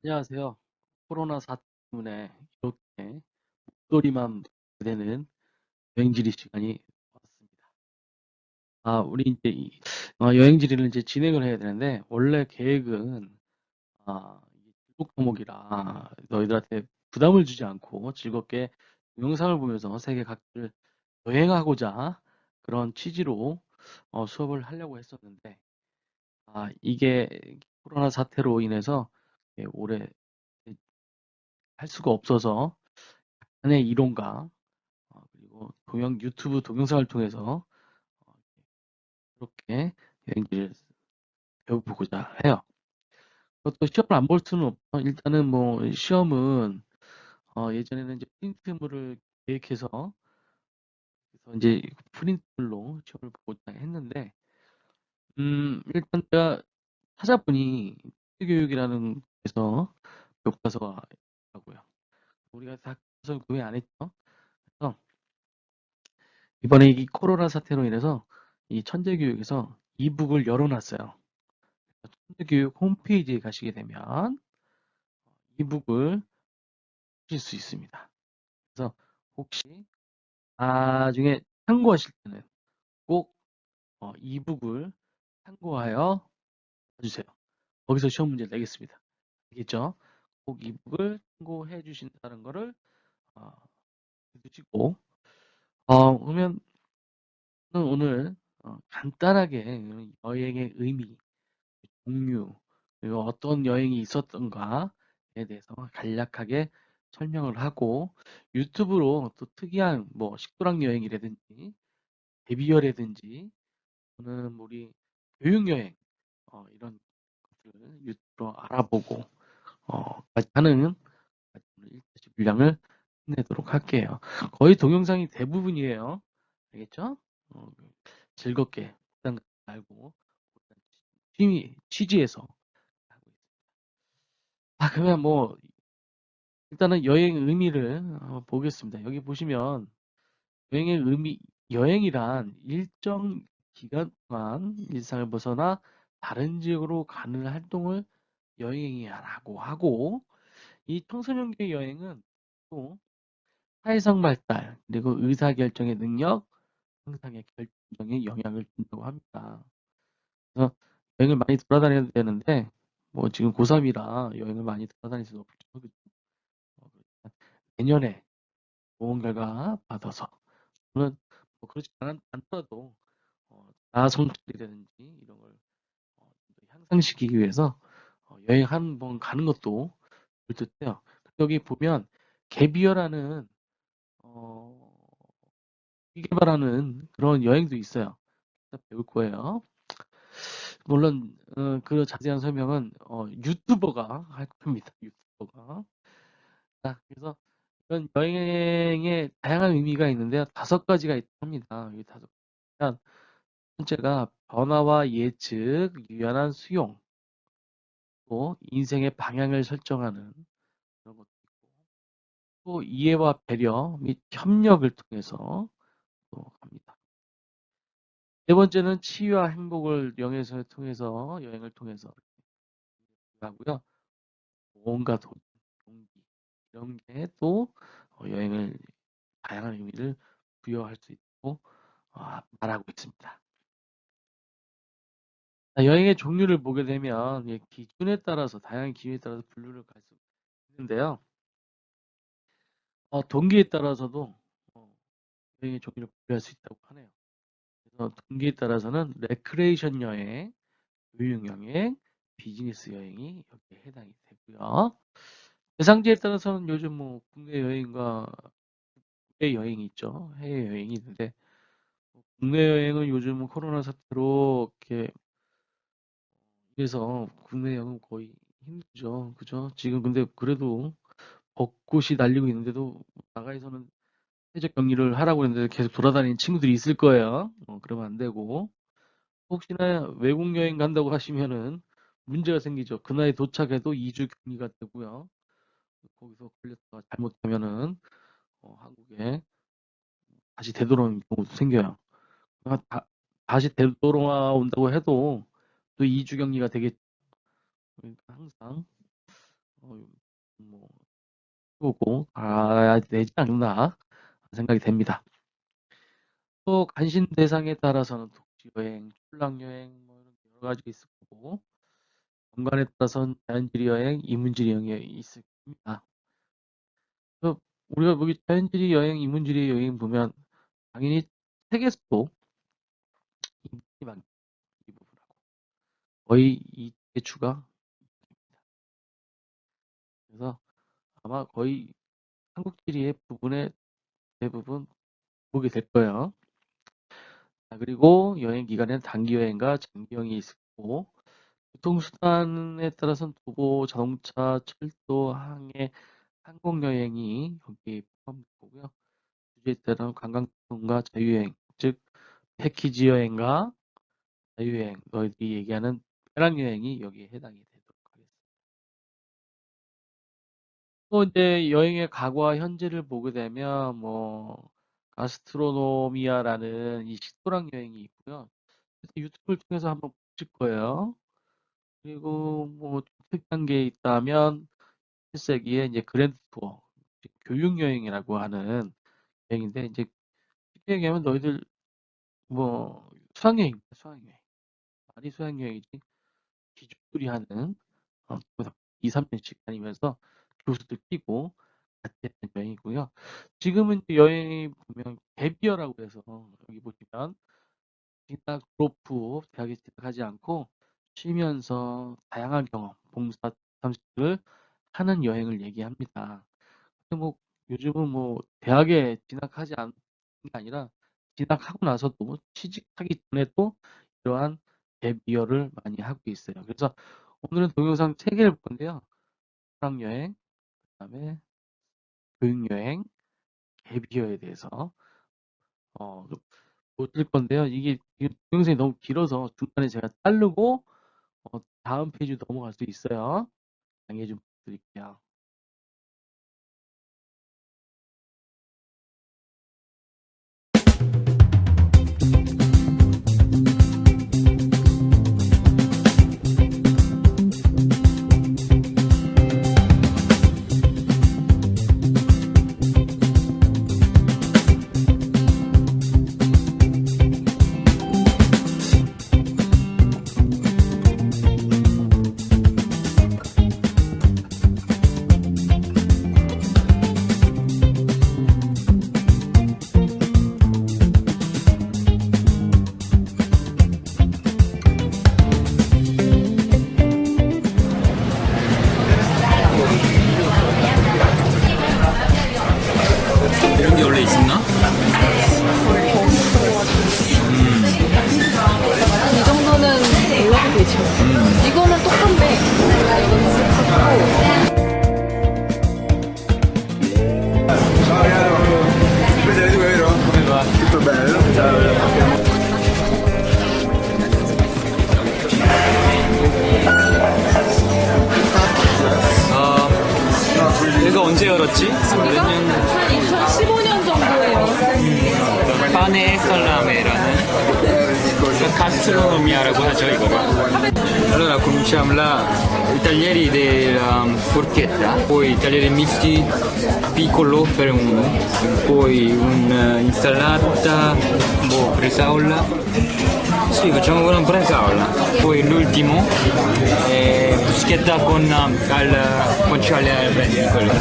안녕하세요. 코로나 사태 때문에 이렇게 목소리만 되는 여행지리 시간이 왔습니다. 우리 이제 여행지리를 이제 진행을 해야 되는데, 원래 계획은, 이게 즐겁 과목이라 너희들한테 부담을 주지 않고 즐겁게 동영상을 보면서 세계 각지를 여행하고자 그런 취지로 수업을 하려고 했었는데, 이게 코로나 사태로 인해서 올해 할 수가 없어서 약간의 이론과 그리고 유튜브 동영상을 통해서 어, 그렇게 여행지를 배워보고자 해요. 그것도 시험을 안 볼 수는 없어. 일단은 뭐 시험은 예전에는 이제 프린트물을 계획해서 그래서 이제 프린트물로 시험을 보고자 했는데 일단 제가 찾아보니 교육이라는 데서 교과서가 있더라고요. 우리가 다 교과서 구매 안 했죠. 그래서 이번에 이 코로나 사태로 인해서 이 천재교육에서 이북을 열어놨어요. 천재교육 홈페이지에 가시게 되면 이북을 보실 수 있습니다. 그래서 혹시 나중에 참고하실 때는 꼭 이북을 참고하여 봐주세요. 거기서 시험 문제를 내겠습니다. 알겠죠? 꼭 이북을 참고해 주신다는 거를 어, 해두시고 그러면 오늘 간단하게 여행의 의미, 종류, 그리고 어떤 여행이 있었던가에 대해서 간략하게 설명을 하고 유튜브로 또 특이한 뭐 식도락 여행이라든지 데비어라든지 또는 우리 교육 여행 이런 것들을 유튜브로 알아보고 하는 1차시 분량을 끝내도록 할게요. 거의 동영상이 대부분이에요. 알겠죠? 어, 즐겁게 부담 갖지 말고 취지에서 하고 있습니다. 그러면 뭐 일단은 여행 의미를 보겠습니다. 여기 보시면 여행의 의미, 여행이란 일정 기간 동안 일상을 벗어나 다른 지역으로 가는 활동을 여행이라고 하고, 이 청소년기의 여행은 또 사회성 발달, 그리고 의사결정의 능력, 형상의 결정에 영향을 준다고 합니다. 그래서 여행을 많이 돌아다녀야 되는데, 뭐 지금 고3이라 여행을 많이 돌아다닐 수는 없죠. 그죠? 내년에 좋은 결과 받아서 저는 뭐 그렇지 않더라도 자아 성찰이라든지 이런 걸 향상시키기 위해서 여행 한 번 가는 것도 좋을 듯해요. 여기 보면 개비어라는 어, 개발하는 그런 여행도 있어요. 배울 거예요. 물론 그 자세한 설명은 유튜버가 할 겁니다. 유튜버가. 자, 그래서 이런 여행에 다양한 의미가 있는데요. 5가지가 있다고 합니다. 이 5가지. 첫째가 변화와 예측, 유연한 수용, 또 인생의 방향을 설정하는 그런 것도 있고, 또 이해와 배려 및 협력을 통해서 또 합니다. 네 번째는 치유와 행복을 여행을 통해서 하고요. 뭔가 동기 이런 게 또 여행을 다양한 의미를 부여할 수 있고 말하고 있습니다. 여행의 종류를 보게 되면 기준에 따라서 다양한 기준에 따라서 분류를 갈 수 있는데요. 동기에 따라서도 여행의 종류를 분류할 수 있다고 하네요. 그래서 동기에 따라서는 레크레이션 여행, 교육 여행, 비즈니스 여행이 여기에 해당이 되고요. 대상지에 따라서는 요즘 뭐 국내 여행과 해외 여행이 있죠. 해외 여행이 있는데 국내 여행은 요즘 코로나 사태로 이렇게 그래서 국내 여행은 거의 힘들죠. 그죠? 지금 근데 그래도 벚꽃이 날리고 있는데도 나가에서는 해적 경리를 하라고 했는데 계속 돌아다니는 친구들이 있을 거예요. 그러면 안 되고 혹시나 외국 여행 간다고 하시면은 문제가 생기죠. 그날에 도착해도 2주 격리가 되고요. 거기서 걸렸다가 잘못하면은 한국에 다시 되돌아오는 경우도 생겨요. 다시 되돌아온다고 해도 또 2주 격리가 되겠죠. 그러니까 항상 뭐 보고 가야 되지 않나 생각이 됩니다. 또 관심 대상에 따라서는 독지 여행, 출랑 여행 뭐 이런 여러 가지 있을 거고 공간에 따라서는 자연지리 여행, 이문지리 여행이 있을 겁니다. 그래서 우리가 여기 자연지리 여행, 이문지리 여행 보면 당연히 책에서도 이 부분하고 거의 이 개추가 그래서 아마 거의 한국지리의 부분에 대부분 보게 될 거예요. 자, 그리고 여행 기간에는 단기 여행과 장기 여행이 있을 거고 교통수단에 따라서는 도보, 자동차, 철도, 항해, 항공여행이 여기에 포함되고요. 주제에 따른 관광통과 자유여행, 즉 패키지 여행과 자유여행, 너희들이 얘기하는 배낭여행이 여기에 해당이 되도록 하겠습니다. 또 이제 여행의 과거와 현재를 보게 되면 뭐 가스트로노미아라는 이 식도락 여행이 있고요. 유튜브를 통해서 한번 보실 거예요. 그리고 뭐 특이한 게 있다면 7세기에 이제 그랜드 투어, 교육 여행이라고 하는 여행인데 이제 쉽게 얘기하면 너희들 뭐 수학여행, 수학여행, 말이 수학여행이지 기족들이 하는 2, 3년씩 다니면서 교수들 끼고 같이 했던 여행이고요. 지금은 여행이 보면 갭이어라고 해서 여기 보시면 진학 졸업 후 대학에 진학하지 않고 쉬면서 다양한 경험, 봉사 탐색을 하는 여행을 얘기합니다. 근데 뭐 요즘은 뭐 대학에 진학하지 않는 게 아니라 진학하고 나서도 취직하기 전에도 이러한 갭이어를 많이 하고 있어요. 그래서 오늘은 동영상 3개를 볼 건데요. 수학여행, 그다음에 교육여행, 갭이어에 대해서 보실 건데요. 이게 동영상이 너무 길어서 중간에 제가 자르고 다음 페이지 넘어갈 수 있어요. 양해 좀 부탁드릴게요. 이런 게 원래 있었나? 이 정도는 몰라도 되죠. 이거는 똑같네. 이거는 똑같고. Vedete vero? Come va? Tutto bello? Ciao. 얘가 언제 열었지? 여기가 한 2015년 정도에 열었어요. 파네 살라메라는 gastronomia라고 하죠, 이거를. Allora cominciamo i taglieri della forchetta, poi taglieri misti piccolo per uno, poi un'insalata, bresaola. Sì, facciamo con una bresaola. Poi l'ultimo bruschetta con al guanciale al quello.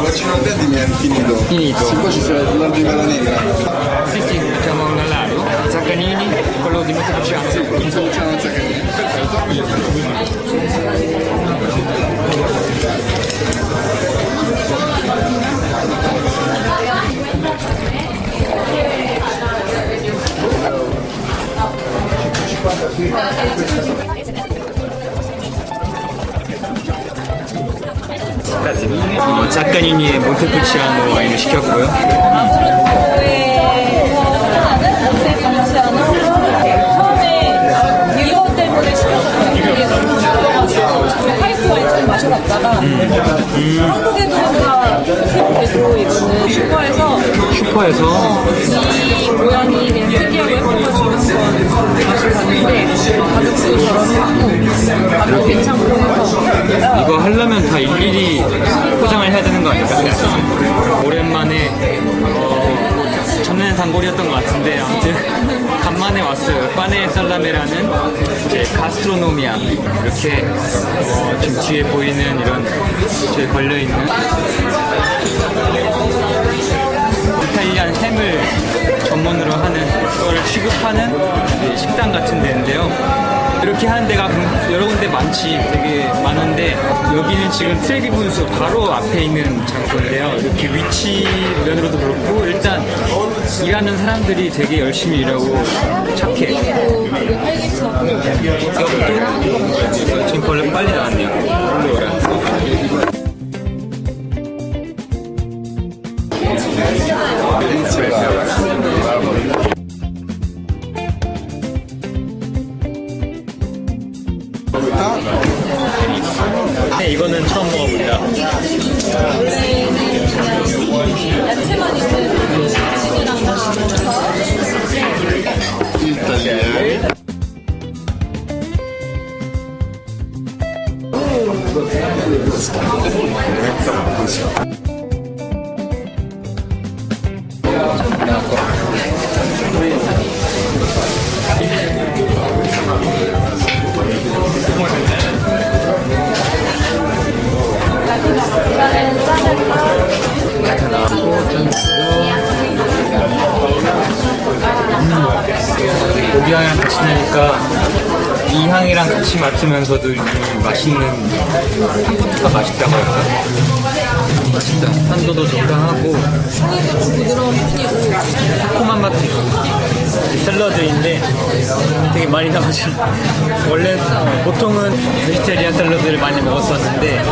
Bacino al denti mi è finito. Finito. Sì, poi ci sarà l'ordine negra. Sì, facciamo un alario, zaccanini, quello di Montepulciano. Facciamo il zaccanino. zaccanini e Montepulciano 와인을 시켰고요. 처음에 이거 때문에 시켰어요. 이게 너무 좋아가지고 화이트 와인 잘 마셔봤다가 한국에도 이거는 슈퍼에서 이 모양이 그냥 특이하고 예뻐가지고 한번 마셔봤는데 가격도 저렴하고 가격 괜찮고 해서 이거 해야 되는 거 아닐까 생각했어요. 오랜만에 전에는 단골이었던 것 같은데 아무튼 간만에 왔어요. 파네 살라메라는 이제 가스트로노미아 이렇게 지금 뒤에 보이는 이런 뒤에 걸려있는 이탈리안 햄을 전문으로 하는 걸 취급하는 식당 같은 데인데요. 이렇게 하는 데가 여러 군데 되게 많은데 여기는 지금 트레비 분수 바로 앞에 있는 장소인데요. 이렇게 위치 면으로도 그렇고 일단 일하는 사람들이 되게 열심히 일하고 착해. 지금 벌레 빨리 나왔네요. 올라오라. 네, 이거는 처음 먹어본다. 야채만 있는 치즈랑 다 고기향이랑 같이 나니까 이 향이랑 같이 맡으면서도 이 맛있는 한국가 맛있다고 할까? 맛있다. 산도도 적당하고 부드러운 편이고 달콤한 맛도 있고 샐러드인데 되게 많이 나오죠. 원래 보통은 베지테리안 샐러드를 많이 먹었었는데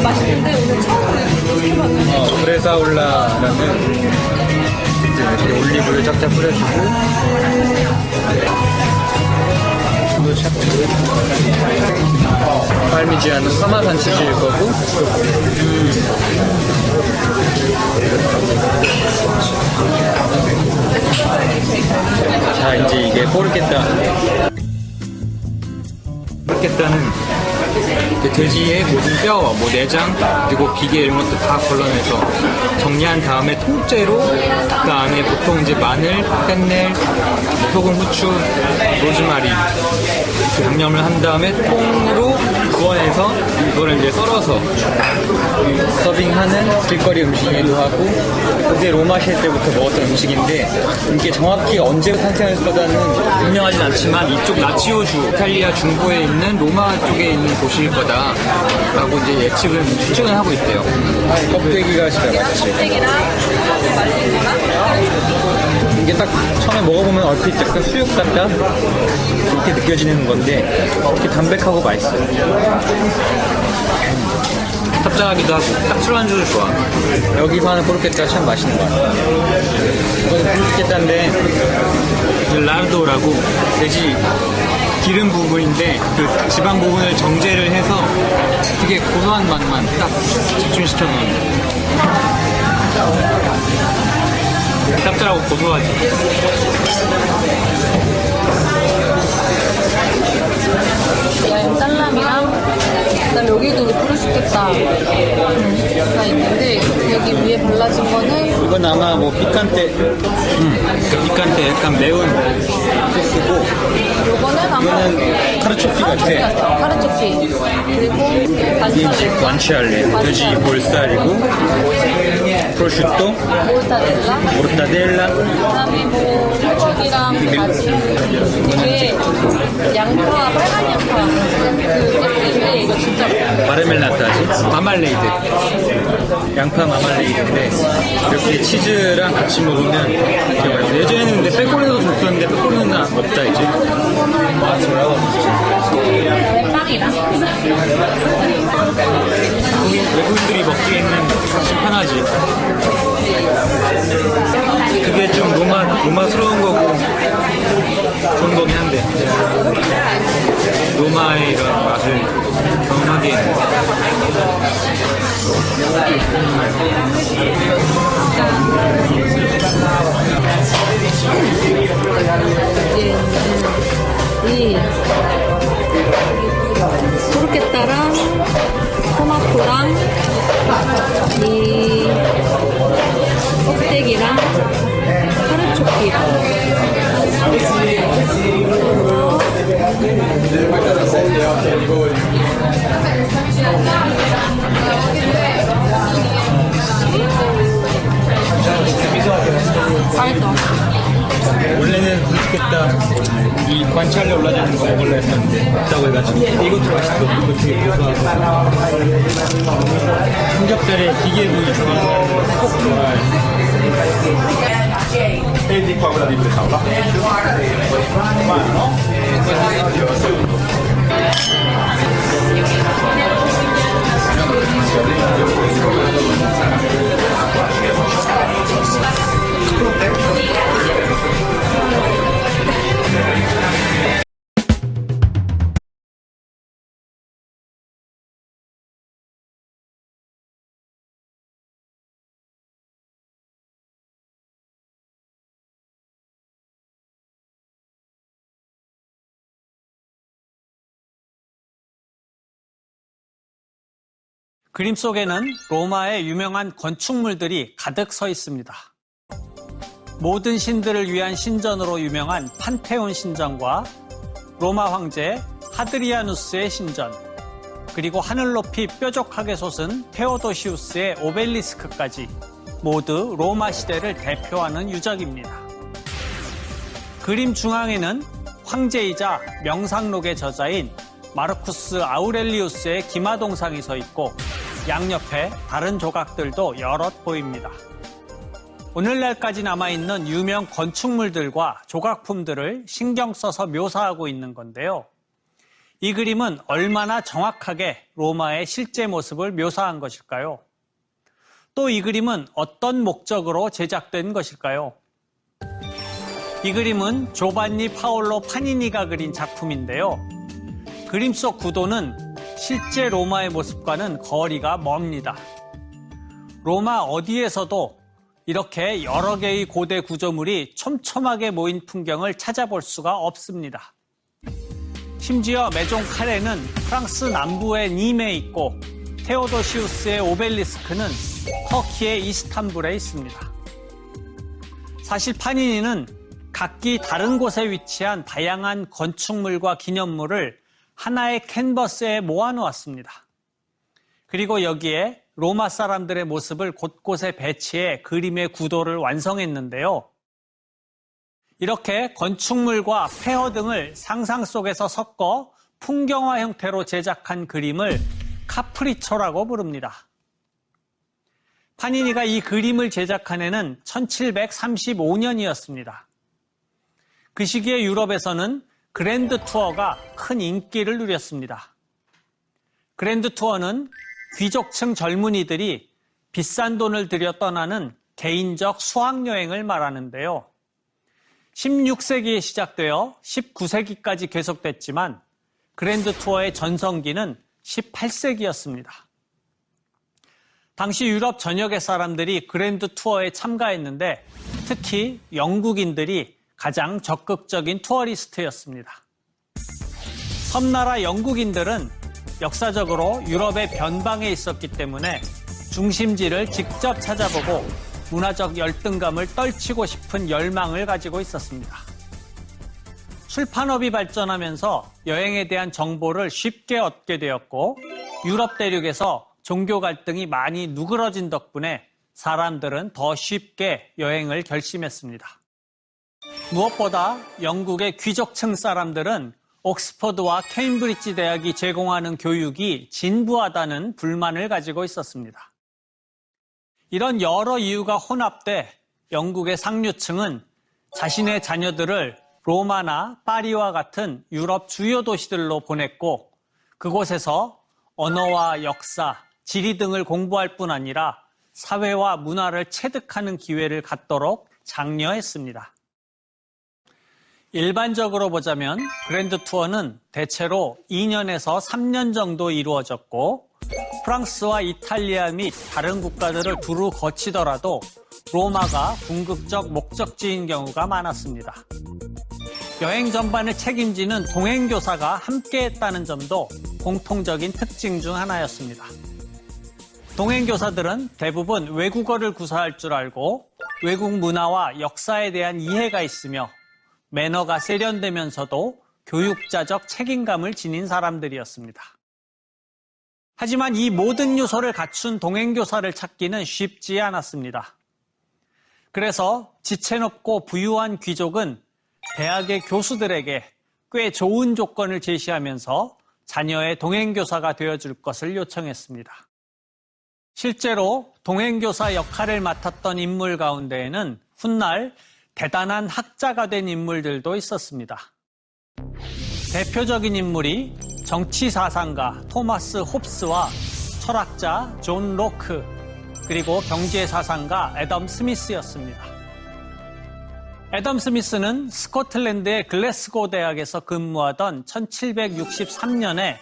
맛있는데 오늘 처음으로 브레사올라라는 이렇게 올리브를 쫙쫙 뿌려주고 파르미지아노 파마산 치즈일 거고 자 이제 이게 포르케타는 돼지의 모든 뼈, 뭐 내장, 그리고 비계 이런 것도 다 걸러내서 정리한 다음에 통째로 그 안에 보통 이제 마늘, 깻잎, 소금, 후추, 로즈마리 이렇게 양념을 한 다음에 통으로 구워내서 이거를 이제 썰어서 서빙하는 길거리 음식이기도 하고 그게 로마 시대 때부터 먹었던 음식인데 이게 정확히 언제 탄생했을까는 분명하진 않지만 이쪽 라치오주, 이탈리아 중부에 있는 로마 쪽에 있는 곳일 거다 라고 이제 추측은 하고 있대요. 껍데기가 진짜 맛있지. 껍데기랑 말린 거랑 이게 딱 처음에 먹어보면 얼핏 약간 수육 같다? 이렇게 느껴지는 건데 되게 담백하고 맛있어요. 짭짤하기도 하고 딱 술 안주도 좋아. 여기서 하는 포르케타가 참 맛있는 것 같아요. 이거는 포르케타인데 라르도라고 돼지 기름 부분인데 그 지방 부분을 정제를 해서 되게 고소한 맛만 딱 집중시켜 놓은 짭짤하고 고소하지. 야영 살람이랑 그다음에 여기도 프로슈테타가 있는데 여기 위에 발라진 거는 이건 아마 뭐 피칸테 피칸테 약간 매운 소스고 요거는 아마 이거는 카르초피 같아. 카르초피 그리고 이게 이제 관치알레 돼지 볼살이고 프로슈토 모르타델라 그다음에 뭐 고기랑 가지 이게 양파 빨간 양파 그 소스인데 이거 진짜 마르멜라타지 마말레이드 양파 마말레이드인데 이렇게 치즈랑 같이 먹으면 되게 맛있어. 예전에는 근데 빼꼬리도 줬었는데 빼꼬리는 없다 이제. 빵이랑 외국인들이 먹기에는 훨씬 편하지. 그게 좀 로마스러운 거고 좋은 거긴 한데 로마의 이런 맛을 경험하기에는 이 포르케타랑 토마토랑 이 맛있다. 원래는 맛있겠다. 이 관찰에 올라가는 거 먹으려 했었는데 없다고 해가지고 이것도 맛있고 이거 되게 고소하고 삼겹살에 기계구이 좋아하는 사람들은 꼭 좋아해. Vedi qua quella di Bresaola? Qua no? 그림 속에는 로마의 유명한 건축물들이 가득 서 있습니다. 모든 신들을 위한 신전으로 유명한 판테온 신전과 로마 황제 하드리아누스의 신전, 그리고 하늘 높이 뾰족하게 솟은 테오도시우스의 오벨리스크까지 모두 로마 시대를 대표하는 유적입니다. 그림 중앙에는 황제이자 명상록의 저자인 마르쿠스 아우렐리우스의 기마동상이 서 있고 양옆에 다른 조각들도 여럿 보입니다. 오늘날까지 남아있는 유명 건축물들과 조각품들을 신경 써서 묘사하고 있는 건데요. 이 그림은 얼마나 정확하게 로마의 실제 모습을 묘사한 것일까요? 또 이 그림은 어떤 목적으로 제작된 것일까요? 이 그림은 조반니 파올로 파니니가 그린 작품인데요. 그림 속 구도는 실제 로마의 모습과는 거리가 멉니다. 로마 어디에서도 이렇게 여러 개의 고대 구조물이 촘촘하게 모인 풍경을 찾아볼 수가 없습니다. 심지어 메종 카레는 프랑스 남부의 님에 있고 테오도시우스의 오벨리스크는 터키의 이스탄불에 있습니다. 사실 파니니는 각기 다른 곳에 위치한 다양한 건축물과 기념물을 하나의 캔버스에 모아놓았습니다. 그리고 여기에 로마 사람들의 모습을 곳곳에 배치해 그림의 구도를 완성했는데요. 이렇게 건축물과 폐허 등을 상상 속에서 섞어 풍경화 형태로 제작한 그림을 카프리초라고 부릅니다. 파니니가 이 그림을 제작한 해는 1735년이었습니다. 그 시기에 유럽에서는 그랜드 투어가 큰 인기를 누렸습니다. 그랜드 투어는 귀족층 젊은이들이 비싼 돈을 들여 떠나는 개인적 수학여행을 말하는데요. 16세기에 시작되어 19세기까지 계속됐지만 그랜드 투어의 전성기는 18세기였습니다. 당시 유럽 전역의 사람들이 그랜드 투어에 참가했는데 특히 영국인들이 가장 적극적인 투어리스트였습니다. 섬나라 영국인들은 역사적으로 유럽의 변방에 있었기 때문에 중심지를 직접 찾아보고 문화적 열등감을 떨치고 싶은 열망을 가지고 있었습니다. 출판업이 발전하면서 여행에 대한 정보를 쉽게 얻게 되었고 유럽 대륙에서 종교 갈등이 많이 누그러진 덕분에 사람들은 더 쉽게 여행을 결심했습니다. 무엇보다 영국의 귀족층 사람들은 옥스퍼드와 케임브리지 대학이 제공하는 교육이 진부하다는 불만을 가지고 있었습니다. 이런 여러 이유가 혼합돼 영국의 상류층은 자신의 자녀들을 로마나 파리와 같은 유럽 주요 도시들로 보냈고 그곳에서 언어와 역사, 지리 등을 공부할 뿐 아니라 사회와 문화를 체득하는 기회를 갖도록 장려했습니다. 일반적으로 보자면 그랜드 투어는 대체로 2년에서 3년 정도 이루어졌고 프랑스와 이탈리아 및 다른 국가들을 두루 거치더라도 로마가 궁극적 목적지인 경우가 많았습니다. 여행 전반을 책임지는 동행교사가 함께했다는 점도 공통적인 특징 중 하나였습니다. 동행교사들은 대부분 외국어를 구사할 줄 알고 외국 문화와 역사에 대한 이해가 있으며 매너가 세련되면서도 교육자적 책임감을 지닌 사람들이었습니다. 하지만 이 모든 요소를 갖춘 동행교사를 찾기는 쉽지 않았습니다. 그래서 지체 높고 부유한 귀족은 대학의 교수들에게 꽤 좋은 조건을 제시하면서 자녀의 동행교사가 되어줄 것을 요청했습니다. 실제로 동행교사 역할을 맡았던 인물 가운데에는 훗날 대단한 학자가 된 인물들도 있었습니다. 대표적인 인물이 정치사상가 토마스 홉스와 철학자 존 로크, 그리고 경제사상가 애덤 스미스였습니다. 애덤 스미스는 스코틀랜드의 글래스고 대학에서 근무하던 1763년에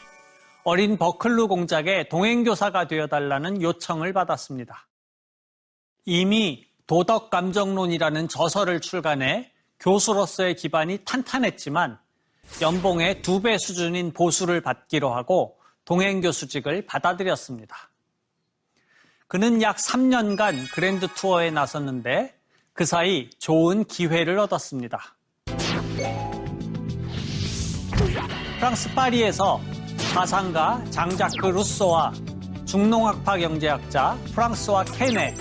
어린 버클루 공작의 동행교사가 되어달라는 요청을 받았습니다. 이미 도덕감정론이라는 저서를 출간해 교수로서의 기반이 탄탄했지만 연봉의 2배 수준인 보수를 받기로 하고 동행교수직을 받아들였습니다. 그는 약 3년간 그랜드 투어에 나섰는데 그 사이 좋은 기회를 얻었습니다. 프랑스 파리에서 사상가 장자크 루소와 중농학파 경제학자 프랑스와 케네,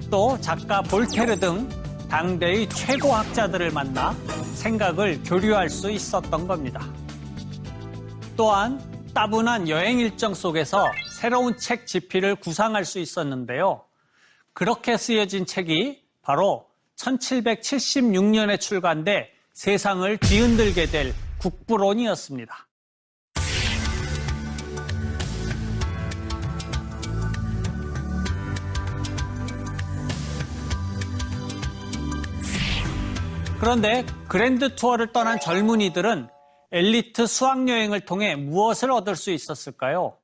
또 작가 볼테르 등 당대의 최고 학자들을 만나 생각을 교류할 수 있었던 겁니다. 또한 따분한 여행 일정 속에서 새로운 책 집필을 구상할 수 있었는데요. 그렇게 쓰여진 책이 바로 1776년에 출간돼 세상을 뒤흔들게 될 국부론이었습니다. 그런데 그랜드 투어를 떠난 젊은이들은 엘리트 수학여행을 통해 무엇을 얻을 수 있었을까요?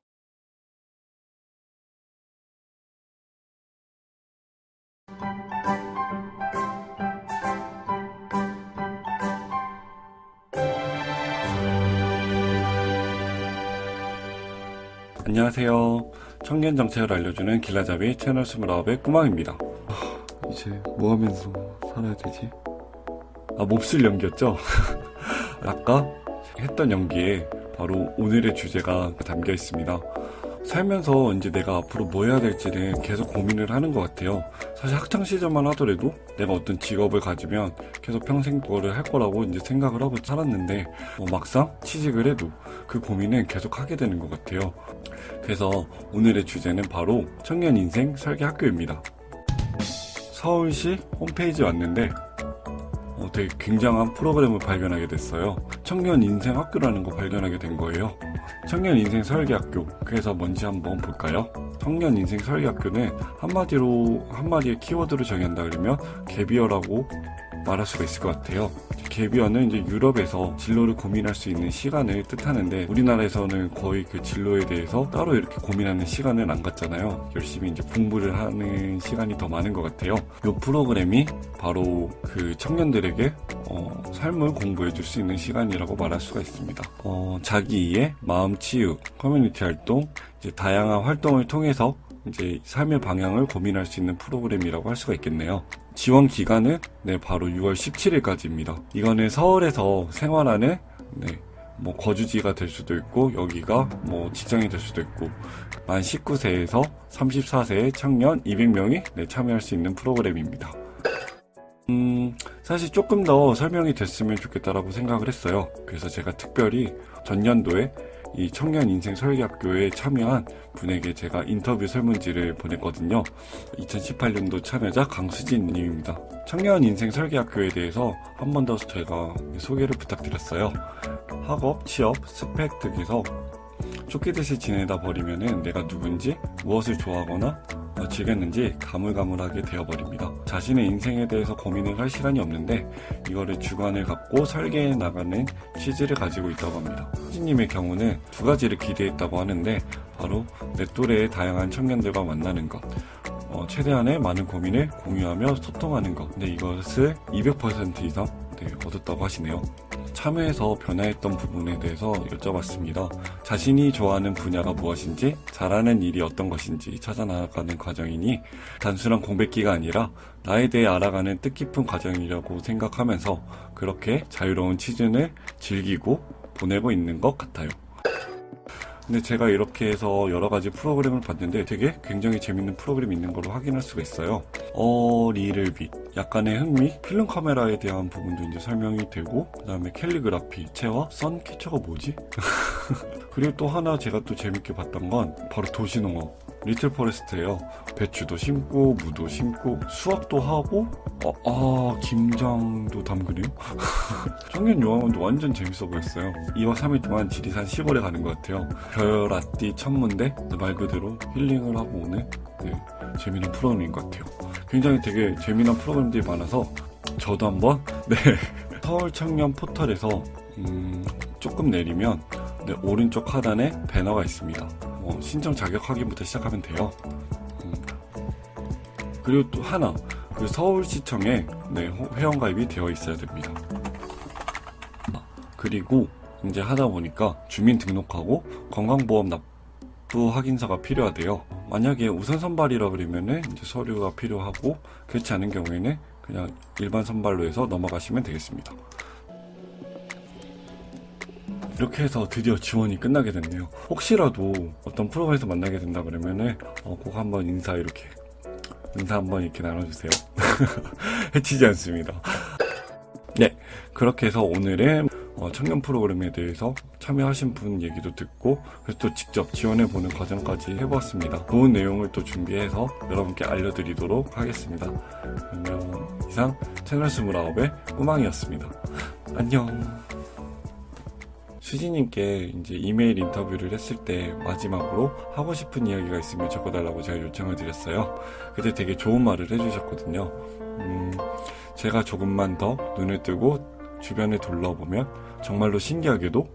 안녕하세요. 청년 정책을 알려주는 길라잡이 채널 29의 꾸망입니다. 이제 뭐 하면서 살아야 되지? 몹쓸 연기였죠? 아까 했던 연기에 바로 오늘의 주제가 담겨 있습니다. 살면서 이제 내가 앞으로 뭐 해야 될지는 계속 고민을 하는 것 같아요. 사실 학창시절만 하더라도 내가 어떤 직업을 가지면 계속 평생 그거를 할 거라고 이제 생각을 하고 살았는데 막상 취직을 해도 그 고민은 계속 하게 되는 것 같아요. 그래서 오늘의 주제는 바로 청년 인생 설계 학교입니다. 서울시 홈페이지에 왔는데 되게 굉장한 프로그램을 발견하게 됐어요. 청년 인생 학교라는 거 발견하게 된 거예요. 청년 인생 설계학교, 그래서 뭔지 한번 볼까요? 청년 인생 설계학교는 한마디의 키워드로 정의한다 그러면 갭이어라고 말할 수가 있을 것 같아요. 갭이어는 이제 유럽에서 진로를 고민할 수 있는 시간을 뜻하는데 우리나라에서는 거의 그 진로에 대해서 따로 이렇게 고민하는 시간은 안 갖잖아요. 열심히 이제 공부를 하는 시간이 더 많은 것 같아요. 이 프로그램이 바로 그 청년들에게 삶을 공부해 줄 수 있는 시간이라고 말할 수가 있습니다. 자기 이해, 마음 치유, 커뮤니티 활동, 이제 다양한 활동을 통해서 이제 삶의 방향을 고민할 수 있는 프로그램이라고 할 수가 있겠네요. 지원 기간은 바로 6월 17일까지입니다. 이거는 서울에서 생활하는 뭐 거주지가 될 수도 있고 여기가 뭐 직장이 될 수도 있고 만 19세에서 34세의 청년 200명이 참여할 수 있는 프로그램입니다. 사실 조금 더 설명이 됐으면 좋겠다라고 생각을 했어요. 그래서 제가 특별히 전년도에 이 청년 인생 설계학교에 참여한 분에게 제가 인터뷰 설문지를 보냈거든요. 2018년도 참여자 강수진 님입니다. 청년 인생 설계학교에 대해서 한 번 더 제가 소개를 부탁드렸어요. 학업, 취업, 스펙 등에서 쫓기듯이 지내다 버리면은 내가 누군지, 무엇을 좋아하거나 즐겼는지 가물가물하게 되어버립니다. 자신의 인생에 대해서 고민을 할 시간이 없는데 이거를 주관을 갖고 설계해 나가는 취지를 가지고 있다고 합니다. 수진님의 경우는 두 가지를 기대했다고 하는데 바로 내 또래의 다양한 청년들과 만나는 것, 최대한의 많은 고민을 공유하며 소통하는 것. 근데 이것을 200% 이상 얻었다고 하시네요. 참여해서 변화했던 부분에 대해서 여쭤봤습니다. 자신이 좋아하는 분야가 무엇인지, 잘하는 일이 어떤 것인지 찾아나가는 과정이니 단순한 공백기가 아니라 나에 대해 알아가는 뜻깊은 과정이라고 생각하면서 그렇게 자유로운 취준을 즐기고 보내고 있는 것 같아요. 근데 제가 이렇게 해서 여러 가지 프로그램을 봤는데 되게 굉장히 재밌는 프로그램이 있는 걸로 확인할 수가 있어요. 리를빗, 약간의 흥미, 필름 카메라에 대한 부분도 이제 설명이 되고, 그 다음에 캘리그라피, 체와 선캐쳐가 뭐지? 그리고 또 하나 제가 또 재밌게 봤던 건 바로 도시농업, 리틀 포레스트예요. 배추도 심고, 무도 심고, 수확도 하고, 김장도 담그네요. 청년 요양원도 완전 재밌어 보였어요. 2박 3일 동안 지리산 시골에 가는 것 같아요. 별아띠 천문대, 말 그대로 힐링을 하고 오는 재미난 프로그램인 것 같아요. 굉장히 되게 재미난 프로그램들이 많아서 저도 한번 서울 청년 포털에서 조금 내리면 오른쪽 하단에 배너가 있습니다. 신청 자격 확인부터 시작하면 돼요. 그리고 또 하나, 그 서울시청에 회원가입이 되어 있어야 됩니다. 그리고 이제 하다 보니까 주민등록하고 건강보험 납부 확인서가 필요하대요. 만약에 우선 선발이라 그러면은 이제 서류가 필요하고, 그렇지 않은 경우에는 그냥 일반 선발로 해서 넘어가시면 되겠습니다. 이렇게 해서 드디어 지원이 끝나게 됐네요. 혹시라도 어떤 프로그램에서 만나게 된다 그러면은 꼭 한번 인사 한번 이렇게 나눠주세요. 해치지 않습니다. 네, 그렇게 해서 오늘은 청년 프로그램에 대해서 참여하신 분 얘기도 듣고, 그래서 또 직접 지원해보는 과정까지 해보았습니다. 좋은 내용을 또 준비해서 여러분께 알려드리도록 하겠습니다. 그러면 이상 채널 29의 꾸망이었습니다. 안녕. 수지님께 이제 이메일 인터뷰를 했을 때 마지막으로 하고 싶은 이야기가 있으면 적어달라고 제가 요청을 드렸어요. 그때 되게 좋은 말을 해주셨거든요. 제가 조금만 더 눈을 뜨고 주변을 둘러보면 정말로 신기하게도